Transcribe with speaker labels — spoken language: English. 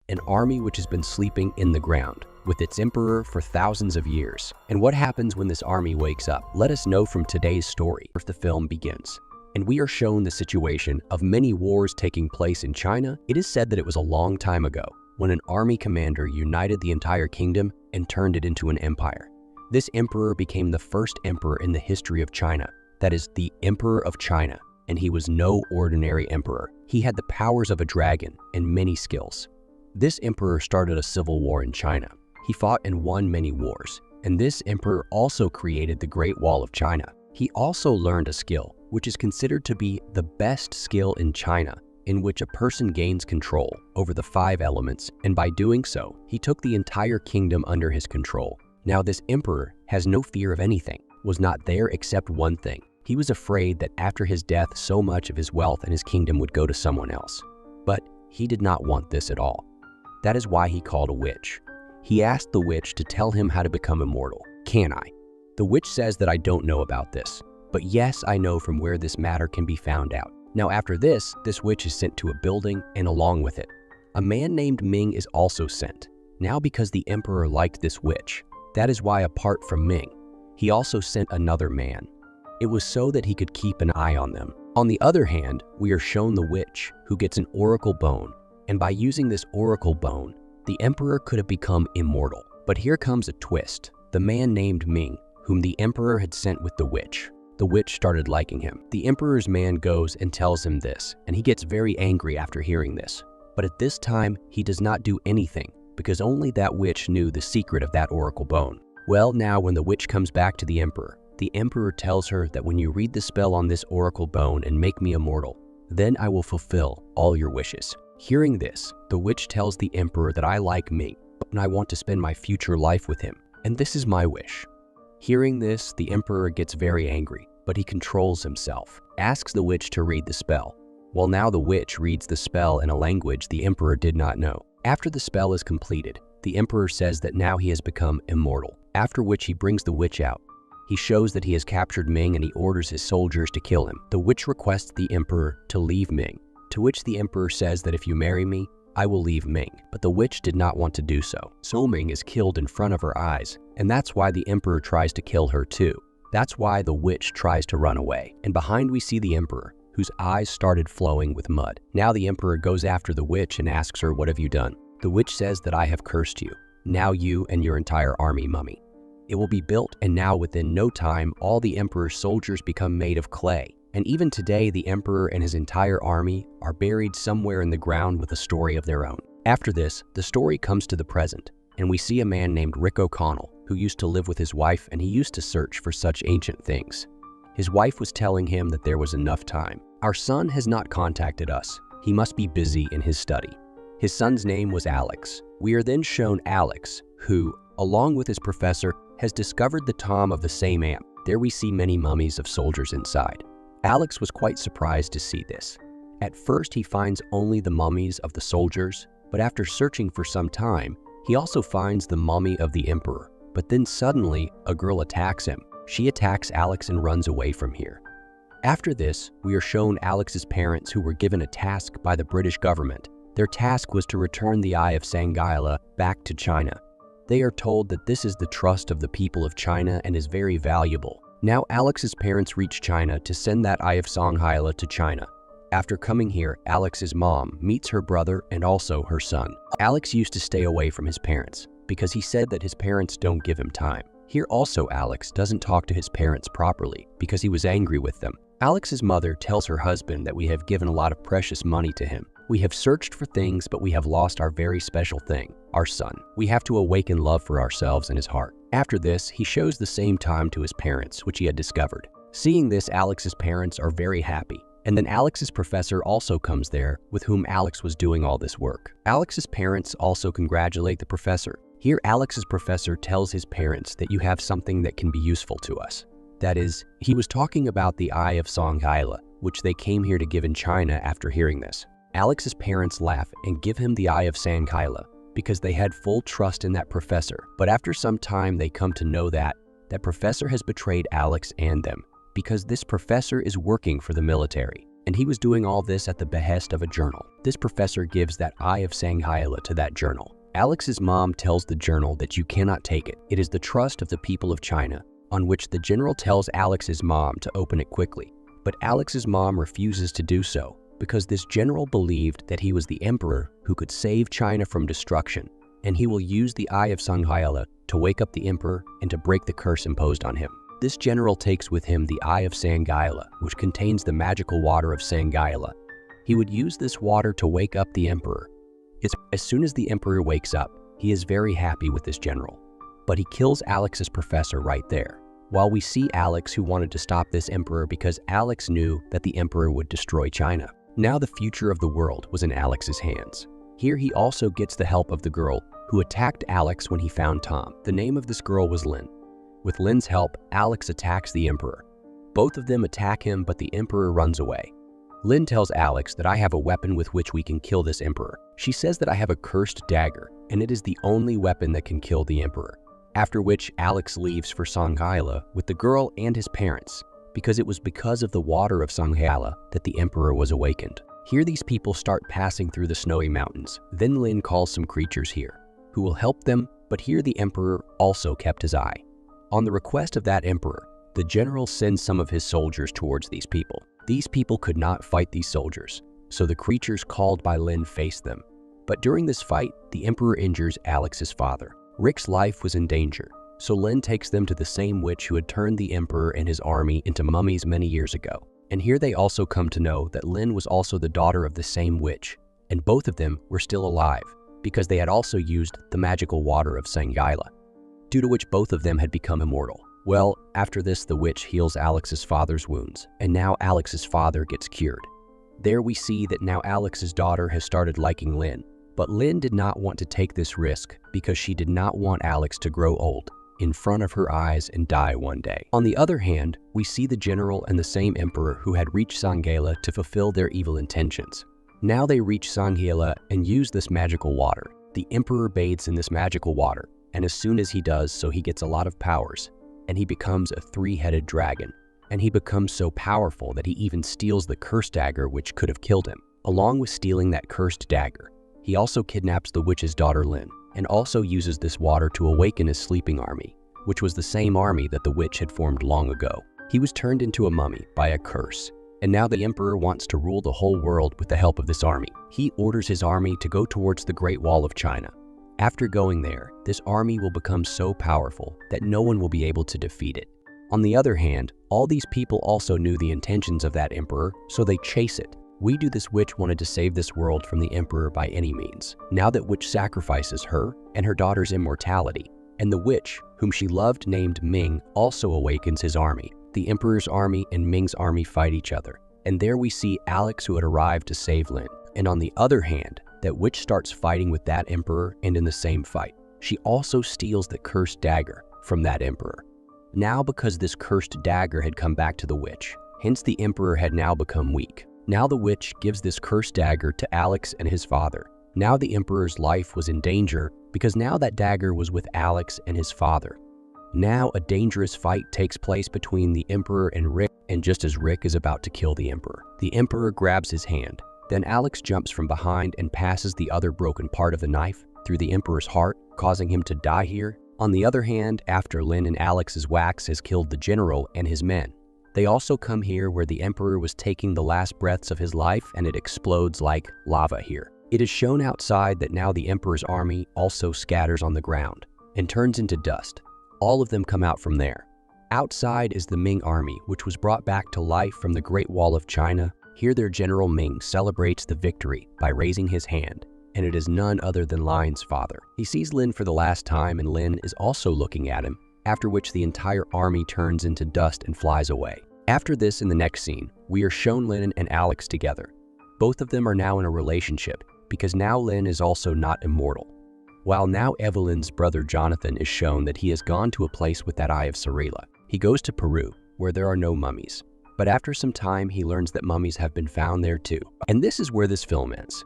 Speaker 1: an army which has been sleeping in the ground with its emperor for thousands of years. And what happens when this army wakes up? Let us know from today's story if the film begins. And we are shown the situation of many wars taking place in China. It is said that it was a long time ago when an army commander united the entire kingdom and turned it into an empire. This emperor became the first emperor in the history of China, that is, the Emperor of China, and he was no ordinary emperor. He had the powers of a dragon and many skills. This emperor started a civil war in China. He fought and won many wars, and this emperor also created the Great Wall of China. He also learned a skill, which is considered to be the best skill in China, in which a person gains control over the 5 elements, and by doing so, he took the entire kingdom under his control. Now this emperor has no fear of anything, was not there except one thing. He was afraid that after his death, so much of his wealth and his kingdom would go to someone else. But he did not want this at all. That is why he called a witch. He asked the witch to tell him how to become immortal. Can I? The witch says that I don't know about this, but yes, I know from where this matter can be found out. Now after this witch is sent to a building, and along with it, a man named Ming is also sent. Now because the emperor liked this witch, that is why apart from Ming, he also sent another man. It was so that he could keep an eye on them. On the other hand, we are shown the witch who gets an oracle bone, and by using this oracle bone, the emperor could have become immortal. But here comes a twist. The man named Ming, whom the emperor had sent with the witch started liking him. The emperor's man goes and tells him this, and he gets very angry after hearing this. But at this time, he does not do anything because only that witch knew the secret of that oracle bone. Well, now when the witch comes back to the emperor tells her that when you read the spell on this oracle bone and make me immortal, then I will fulfill all your wishes. Hearing this, the witch tells the emperor that I like Ming, and I want to spend my future life with him, and this is my wish. Hearing this, the emperor gets very angry, but he controls himself, asks the witch to read the spell. Well, now the witch reads the spell in a language the emperor did not know. After the spell is completed, the emperor says that now he has become immortal, after which he brings the witch out. He shows that he has captured Ming and he orders his soldiers to kill him. The witch requests the emperor to leave Ming, to which the emperor says that if you marry me, I will leave Ming. But the witch did not want to do so. So Ming is killed in front of her eyes, and that's why the emperor tries to kill her too. That's why the witch tries to run away. And behind we see the emperor, whose eyes started flowing with mud. Now the emperor goes after the witch and asks her, "What have you done?" The witch says that I have cursed you. Now you and your entire army mummy. It will be built, and now within no time, all the emperor's soldiers become made of clay. And even today, the emperor and his entire army are buried somewhere in the ground with a story of their own. After this, the story comes to the present, and we see a man named Rick O'Connell, who used to live with his wife, and he used to search for such ancient things. His wife was telling him that there was enough time. Our son has not contacted us. He must be busy in his study. His son's name was Alex. We are then shown Alex, who, along with his professor, has discovered the tomb of the same amp. There we see many mummies of soldiers inside. Alex was quite surprised to see this. At first, he finds only the mummies of the soldiers, but after searching for some time, he also finds the mummy of the emperor. But then suddenly, a girl attacks him. She attacks Alex and runs away from here. After this, we are shown Alex's parents who were given a task by the British government. Their task was to return the Eye of Shanghaila back to China. They are told that this is the trust of the people of China and is very valuable. Now Alex's parents reach China to send that Eye of Shanghaila to China. After coming here, Alex's mom meets her brother and also her son. Alex used to stay away from his parents because he said that his parents don't give him time. Here also Alex doesn't talk to his parents properly because he was angry with them. Alex's mother tells her husband that we have given a lot of precious money to him. We have searched for things, but we have lost our very special thing, our son. We have to awaken love for ourselves in his heart. After this, he shows the same time to his parents, which he had discovered. Seeing this, Alex's parents are very happy. And then Alex's professor also comes there, with whom Alex was doing all this work. Alex's parents also congratulate the professor. Here, Alex's professor tells his parents that you have something that can be useful to us. That is, he was talking about the Eye of Shanghaila, which they came here to give in China after hearing this. Alex's parents laugh and give him the Eye of Shanghaila because they had full trust in that professor. But after some time, they come to know that professor has betrayed Alex and them because this professor is working for the military. And he was doing all this at the behest of a journal. This professor gives that Eye of Shanghaila to that journal. Alex's mom tells the journal that you cannot take it. It is the trust of the people of China, on which the general tells Alex's mom to open it quickly. But Alex's mom refuses to do so because this general believed that he was the emperor who could save China from destruction, and he will use the Eye of Shanghaila to wake up the emperor and to break the curse imposed on him. This general takes with him the Eye of Shanghaila, which contains the magical water of Shanghaila. He would use this water to wake up the emperor. As soon as the emperor wakes up, he is very happy with this general. But he kills Alex's professor right there. While we see Alex, who wanted to stop this emperor because Alex knew that the emperor would destroy China. Now the future of the world was in Alex's hands. Here he also gets the help of the girl who attacked Alex when he found Tom. The name of this girl was Lin. With Lin's help, Alex attacks the emperor. Both of them attack him, but the emperor runs away. Lin tells Alex that I have a weapon with which we can kill this emperor. She says that I have a cursed dagger, and it is the only weapon that can kill the emperor. After which, Alex leaves for Shanghaila with the girl and his parents, because it was because of the water of Shanghaila that the emperor was awakened. Here these people start passing through the snowy mountains. Then Lin calls some creatures here, who will help them, but here the emperor also kept his eye. On the request of that emperor, the general sends some of his soldiers towards these people. These people could not fight these soldiers, so the creatures called by Lin faced them. But during this fight, the emperor injures Alex's father. Rick's life was in danger, so Lin takes them to the same witch who had turned the emperor and his army into mummies many years ago. And here they also come to know that Lin was also the daughter of the same witch, and both of them were still alive because they had also used the magical water of Shanghaila, due to which both of them had become immortal. Well, after this, the witch heals Alex's father's wounds, and now Alex's father gets cured. There we see that now Alex's daughter has started liking Lin, but Lin did not want to take this risk because she did not want Alex to grow old in front of her eyes and die one day. On the other hand, we see the general and the same emperor who had reached Shanghaila to fulfill their evil intentions. Now they reach Shanghaila and use this magical water. The emperor bathes in this magical water, and as soon as he does so, he gets a lot of powers, and he becomes a three-headed dragon. And he becomes so powerful that he even steals the cursed dagger which could have killed him. Along with stealing that cursed dagger, he also kidnaps the witch's daughter Lin, and also uses this water to awaken his sleeping army, which was the same army that the witch had formed long ago. He was turned into a mummy by a curse, and now the emperor wants to rule the whole world with the help of this army. He orders his army to go towards the Great Wall of China. After going there, this army will become so powerful that no one will be able to defeat it. On the other hand, all these people also knew the intentions of that emperor, so they chase it. This witch wanted to save this world from the emperor by any means. Now that witch sacrifices her and her daughter's immortality, and the witch, whom she loved named Ming, also awakens his army. The emperor's army and Ming's army fight each other, and there we see Alex, who had arrived to save Lin. And on the other hand, that witch starts fighting with that emperor, and in the same fight, she also steals the cursed dagger from that emperor. Now because this cursed dagger had come back to the witch, hence the emperor had now become weak. Now the witch gives this cursed dagger to Alex and his father. Now the emperor's life was in danger because now that dagger was with Alex and his father. Now a dangerous fight takes place between the emperor and Rick, and just as Rick is about to kill the emperor grabs his hand. Then Alex jumps from behind and passes the other broken part of the knife through the emperor's heart, causing him to die here. On the other hand, after Lin and Alex's wax has killed the general and his men, they also come here where the emperor was taking the last breaths of his life, and it explodes like lava here. It is shown outside that now the emperor's army also scatters on the ground and turns into dust. All of them come out from there. Outside is the Ming army, which was brought back to life from the Great Wall of China. Here their general Ming celebrates the victory by raising his hand, and it is none other than Lin's father. He sees Lin for the last time, and Lin is also looking at him, after which the entire army turns into dust and flies away. After this, in the next scene, we are shown Lin and Alex together. Both of them are now in a relationship, because now Lin is also not immortal. While now Evelyn's brother Jonathan is shown that he has gone to a place with that Eye of Shanghaila. He goes to Peru, where there are no mummies. But after some time, he learns that mummies have been found there too. And this is where this film ends.